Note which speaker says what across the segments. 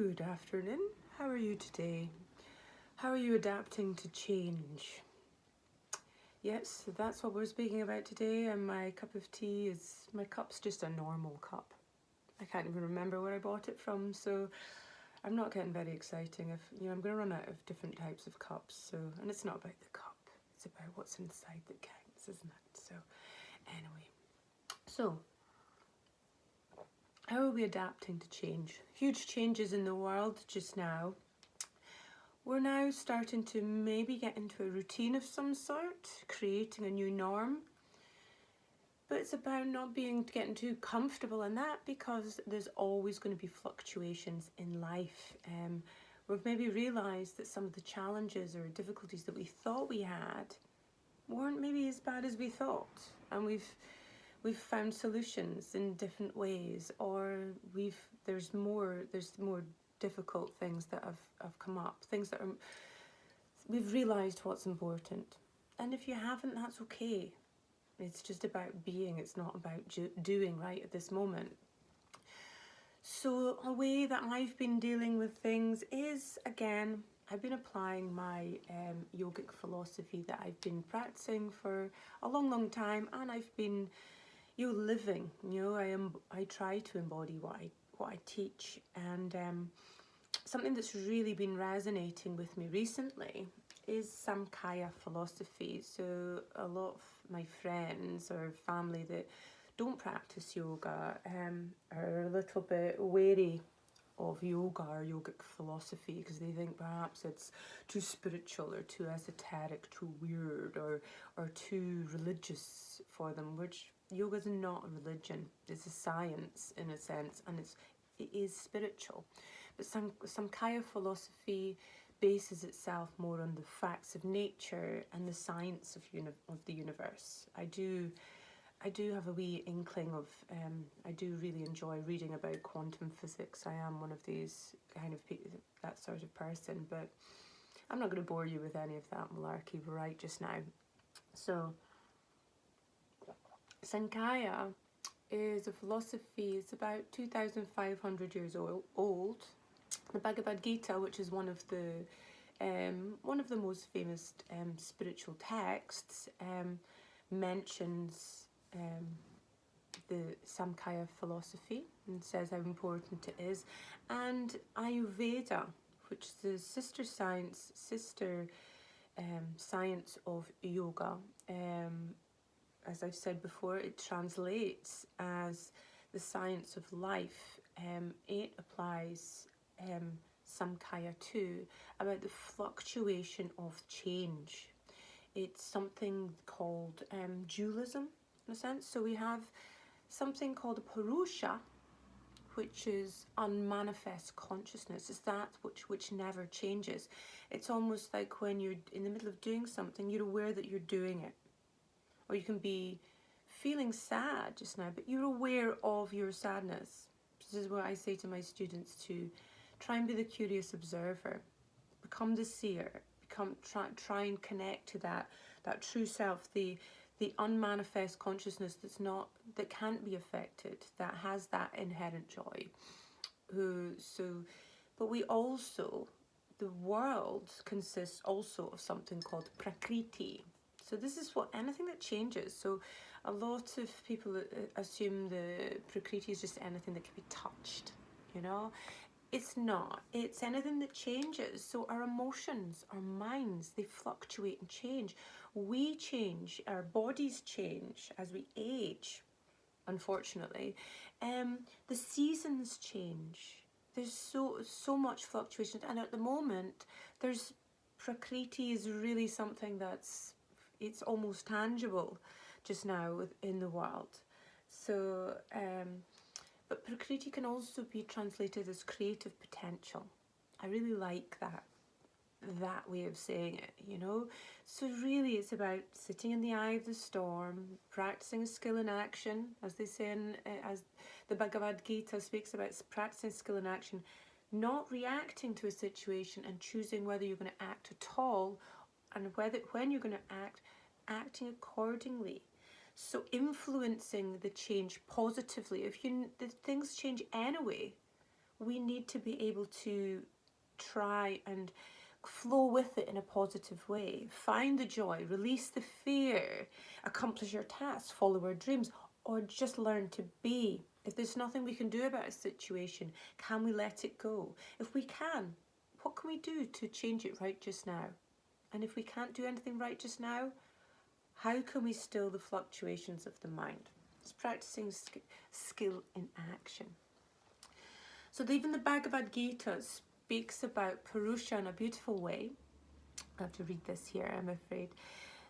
Speaker 1: Good afternoon. How are you today? How are you adapting to change? Yes, that's what we're speaking about today, and my cup of tea is, my cup's just a normal cup. I can't even remember where I bought it from, so I'm not getting very exciting. I'm going to run out of different types of cups, and it's not about the cup, it's about what's inside that counts, isn't it? So, anyway. So, how are we adapting to change? Huge changes in the world just now. We're now starting to maybe get into a routine of some sort, creating a new norm. But it's about not getting too comfortable in that, because there's always going to be fluctuations in life. We've maybe realised that some of the challenges or difficulties that we thought we had weren't maybe as bad as we thought, and we've found solutions in different ways, or there's more difficult things that have come up, things that we've realised what's important. And if you haven't, that's okay. It's just about being, it's not about doing right at this moment. So a way that I've been dealing with things is, again, I've been applying my yogic philosophy that I've been practicing for a long time, and I've been living. I try to embody what I teach, and something that's really been resonating with me recently is Samkhya Philosophy. So a lot of my friends or family that don't practice yoga are a little bit wary of yoga or yogic philosophy, because they think perhaps it's too spiritual or too esoteric, too weird, or too religious for them, which yoga is not a religion. It's a science in a sense, and it is spiritual. But Samkhya philosophy bases itself more on the facts of nature and the science of the universe. I do have a wee inkling of, I do really enjoy reading about quantum physics. I am one of these kind of that sort of person, but I'm not going to bore you with any of that malarkey right just now. So, Samkhya is a philosophy. It's about 2,500 years old. The Bhagavan Gita, which is one of the most famous spiritual texts, mentions the Samkhya philosophy and says how important it is. And Ayurveda, which is the sister science of yoga, as I've said before, it translates as the science of life. It applies Samkhya too, about the fluctuation of change. It's something called dualism, in a sense. So we have something called a Purusha, which is unmanifest consciousness. It's that which never changes. It's almost like when you're in the middle of doing something, you're aware that you're doing it. Or you can be feeling sad just now, but you're aware of your sadness. This is what I say to my students, to try and be the curious observer, become the seer, try and connect to that true self, the unmanifest consciousness that can't be affected, that has that inherent joy. But the world consists also of something called Prakriti. So this is anything that changes. So a lot of people assume the Prakriti is just anything that can be touched, It's not. It's anything that changes. So our emotions, our minds, they fluctuate and change. We change, our bodies change as we age, unfortunately. The seasons change. There's so much fluctuation. And at the moment, Prakriti is really something it's almost tangible just now in the world. So, but Prakriti can also be translated as creative potential. I really like that way of saying it, So really it's about sitting in the eye of the storm, practicing skill in action, as they say as the Bhagavad Gita speaks about, practicing skill in action, not reacting to a situation and choosing whether you're going to act at all, and when you're going to acting accordingly. So influencing the change positively. If the things change anyway, we need to be able to try and flow with it in a positive way. Find the joy, release the fear, accomplish your tasks, follow our dreams, or just learn to be. If there's nothing we can do about a situation, can we let it go? If we can, what can we do to change it right just now? And if we can't do anything right just now, how can we still the fluctuations of the mind? It's practicing skill in action. So even the Bhagavan Gita speaks about Purusha in a beautiful way. I have to read this here, I'm afraid.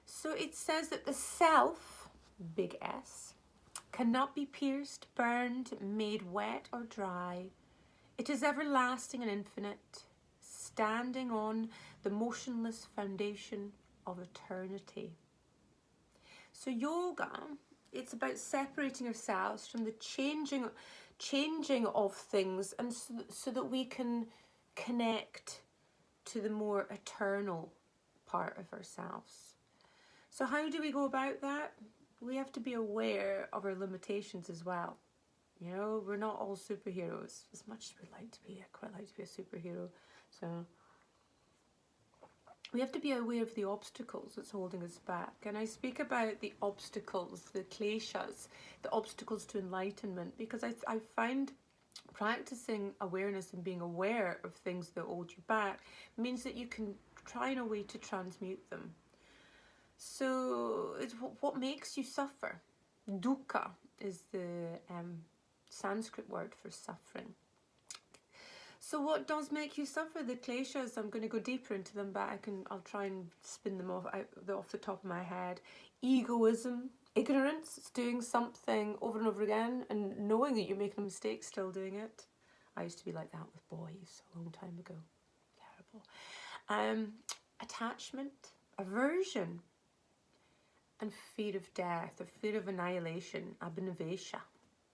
Speaker 1: So it says that the self, big S, cannot be pierced, burned, made wet or dry. It is everlasting and infinite, standing on the motionless foundation of eternity. So yoga, it's about separating ourselves from the changing of things, and so that we can connect to the more eternal part of ourselves. So how do we go about that? We have to be aware of our limitations as well. You know, we're not all superheroes. As much as we'd like to be, I quite like to be a superhero. So we have to be aware of the obstacles that's holding us back. And I speak about the obstacles, the kleshas, the obstacles to enlightenment, because I find practicing awareness and being aware of things that hold you back means that you can try in a way to transmute them. So it's what makes you suffer. Dukkha is the Sanskrit word for suffering. So what does make you suffer? The kleshas, I'm going to go deeper into them, but I'll try and spin them off the top of my head. Egoism, ignorance, it's doing something over and over again and knowing that you're making a mistake, still doing it. I used to be like that with boys a long time ago. Terrible. Attachment, aversion, and fear of death or fear of annihilation, abhinivesha.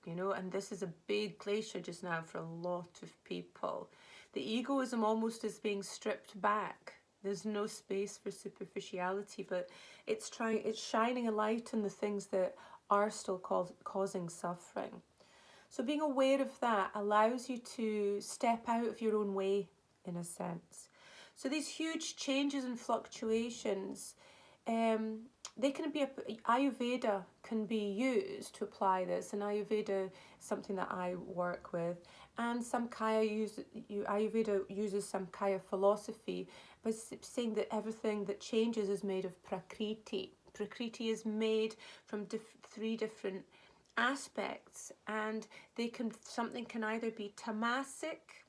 Speaker 1: You know, and this is a big klesha just now for a lot of people. The egoism almost is being stripped back. There's no space for superficiality, but it's shining a light on the things that are still causing suffering. So being aware of that allows you to step out of your own way, in a sense. So these huge changes and fluctuations, they can be, Ayurveda can be used to apply this, and Ayurveda is something that I work with, and Ayurveda uses Samkhya Philosophy by saying that everything that changes is made of Prakriti. Prakriti is made from three different aspects, and something can either be tamasic,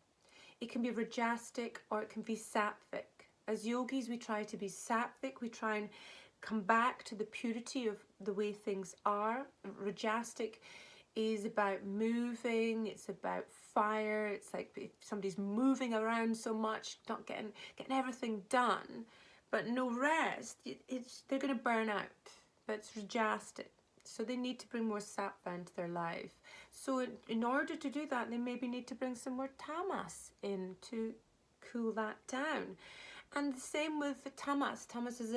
Speaker 1: it can be rajasic, or it can be sattvic. As yogis, we try to be sattvic, we try and come back to the purity of the way things are. Rajasic is about moving, it's about fire, it's like if somebody's moving around so much, not getting everything done, but no rest, they're going to burn out. That's rajasic. So they need to bring more sattva into their life. So in order to do that, they maybe need to bring some more tamas in to cool that down. And the same with the tamas. Tamas is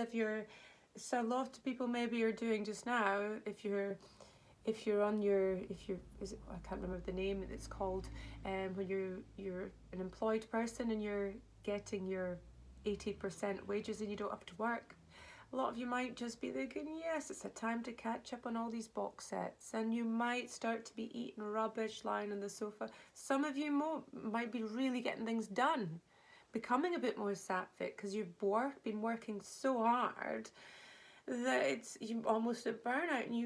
Speaker 1: so a lot of people maybe are doing just now, if you're I can't remember the name it's called, when you're an employed person and you're getting your 80% wages and you don't have to work. A lot of you might just be thinking, yes, it's a time to catch up on all these box sets, and you might start to be eating rubbish lying on the sofa. Some of you might be really getting things done, becoming a bit more sattvic because you've been working so hard that you're almost at burnout, and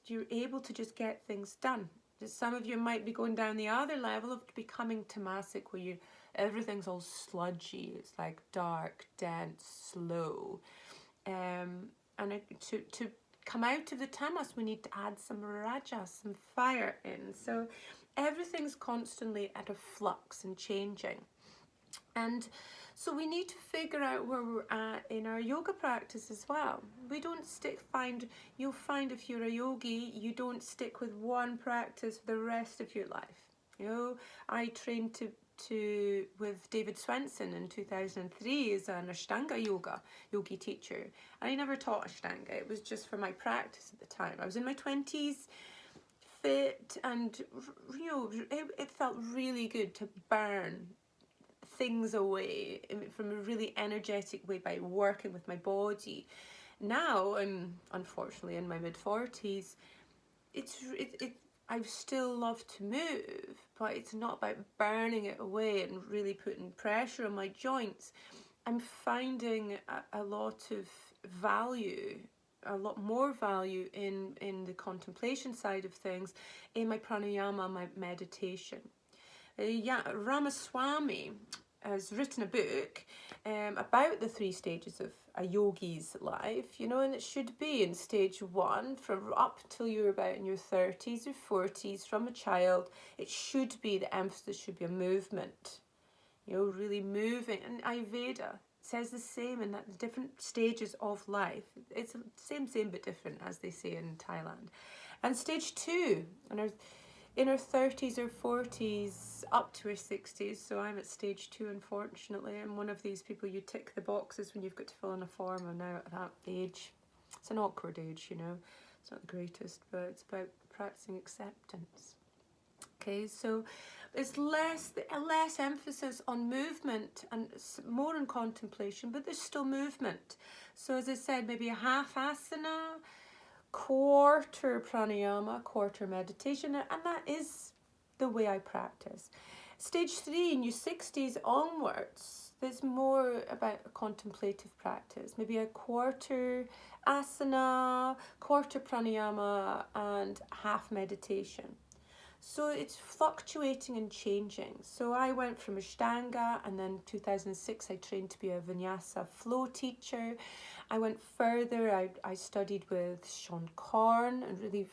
Speaker 1: you're able to just get things done. Some of you might be going down the other level of becoming tamasic, where everything's all sludgy, it's like dark, dense, slow. And to come out of the tamas, we need to add some rajas, some fire in. So everything's constantly at a flux and changing. And so we need to figure out where we're at in our yoga practice as well. You'll find if you're a yogi, you don't stick with one practice for the rest of your life. You know, I trained with David Swenson in 2003 as an Ashtanga yogi teacher. I never taught Ashtanga, it was just for my practice at the time. I was in my 20s, fit, and you know, it felt really good to burn things away from a really energetic way by working with my body. Now I'm unfortunately in my mid-40s. I still love to move, but it's not about burning it away and really putting pressure on my joints. I'm finding a lot of value, a lot more value in the contemplation side of things, in my pranayama, my meditation. Ramaswamy has written a book about the 3 stages of a yogi's life, you know, and it should be in stage 1 from up till you're about in your 30s or 40s. From a child, it should be, the emphasis should be a movement, you know, really moving. And Ayurveda says the same in that the different stages of life. It's same but different, as they say in Thailand. And stage 2, and in her 30s or 40s up to her 60s. So I'm at stage 2, unfortunately. I'm one of these people, you tick the boxes when you've got to fill in a form. I'm now at that age. It's an awkward age, you know. It's not the greatest, but it's about practicing acceptance. Okay, so there's less emphasis on movement and more on contemplation, but there's still movement. So as I said, maybe a half asana, quarter pranayama, quarter meditation, and that is the way I practice. Stage 3 in your 60s onwards, there's more about a contemplative practice, maybe a quarter asana, quarter pranayama, and half meditation. So it's fluctuating and changing. So I went from Ashtanga, and then 2006 I trained to be a Vinyasa flow teacher. I went further, I studied with Sean Korn and really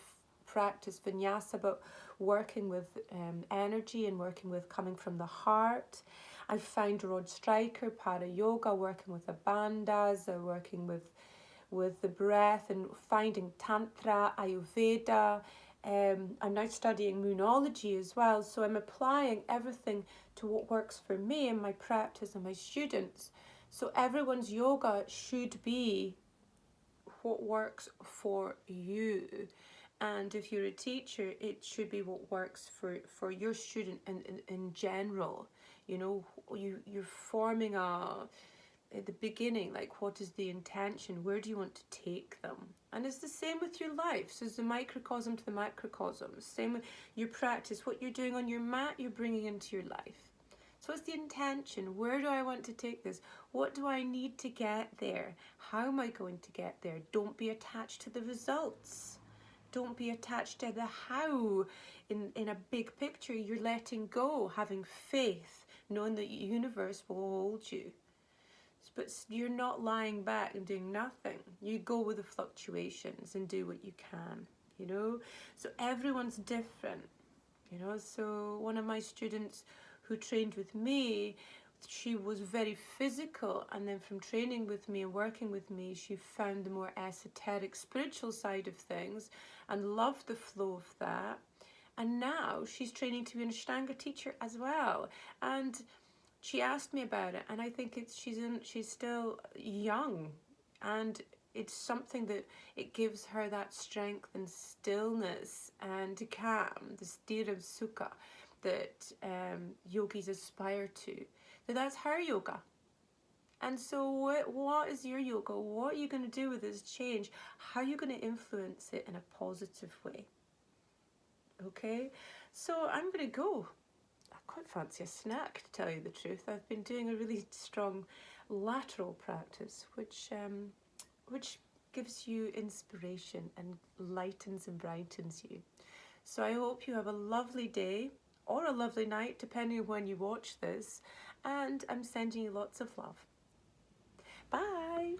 Speaker 1: practiced Vinyasa, but working with energy and working with coming from the heart. I found Rod Stryker, Para Yoga, working with the bandhas, working with the breath and finding Tantra, Ayurveda. I'm now studying moonology as well, so I'm applying everything to what works for me in my practice and my students. So everyone's yoga should be what works for you. And if you're a teacher, it should be what works for your student in general. You know, you're forming at the beginning, like, what is the intention? Where do you want to take them? And it's the same with your life. So it's the microcosm to the macrocosm. Same with your practice. What you're doing on your mat, you're bringing into your life. So what's the intention? Where do I want to take this? What do I need to get there? How am I going to get there? Don't be attached to the results. Don't be attached to the how. In a big picture, you're letting go, having faith, knowing that the universe will hold you. But you're not lying back and doing nothing. You go with the fluctuations and do what you can, you know. So everyone's different, you know. So one of my students who trained with me, she was very physical, and then from training with me and working with me, she found the more esoteric spiritual side of things and loved the flow of that. And now she's training to be an Ashtanga teacher as well. And she asked me about it, and I think she's still young, and it's something that it gives her that strength and stillness and calm, the state of sukha that yogis aspire to. So that's her yoga. And so what is your yoga? What are you going to do with this change? How are you going to influence it in a positive way? Okay, so I'm going to go. I quite fancy a snack, to tell you the truth. I've been doing a really strong lateral practice, which gives you inspiration and lightens and brightens you. So I hope you have a lovely day or a lovely night, depending on when you watch this, and I'm sending you lots of love. Bye!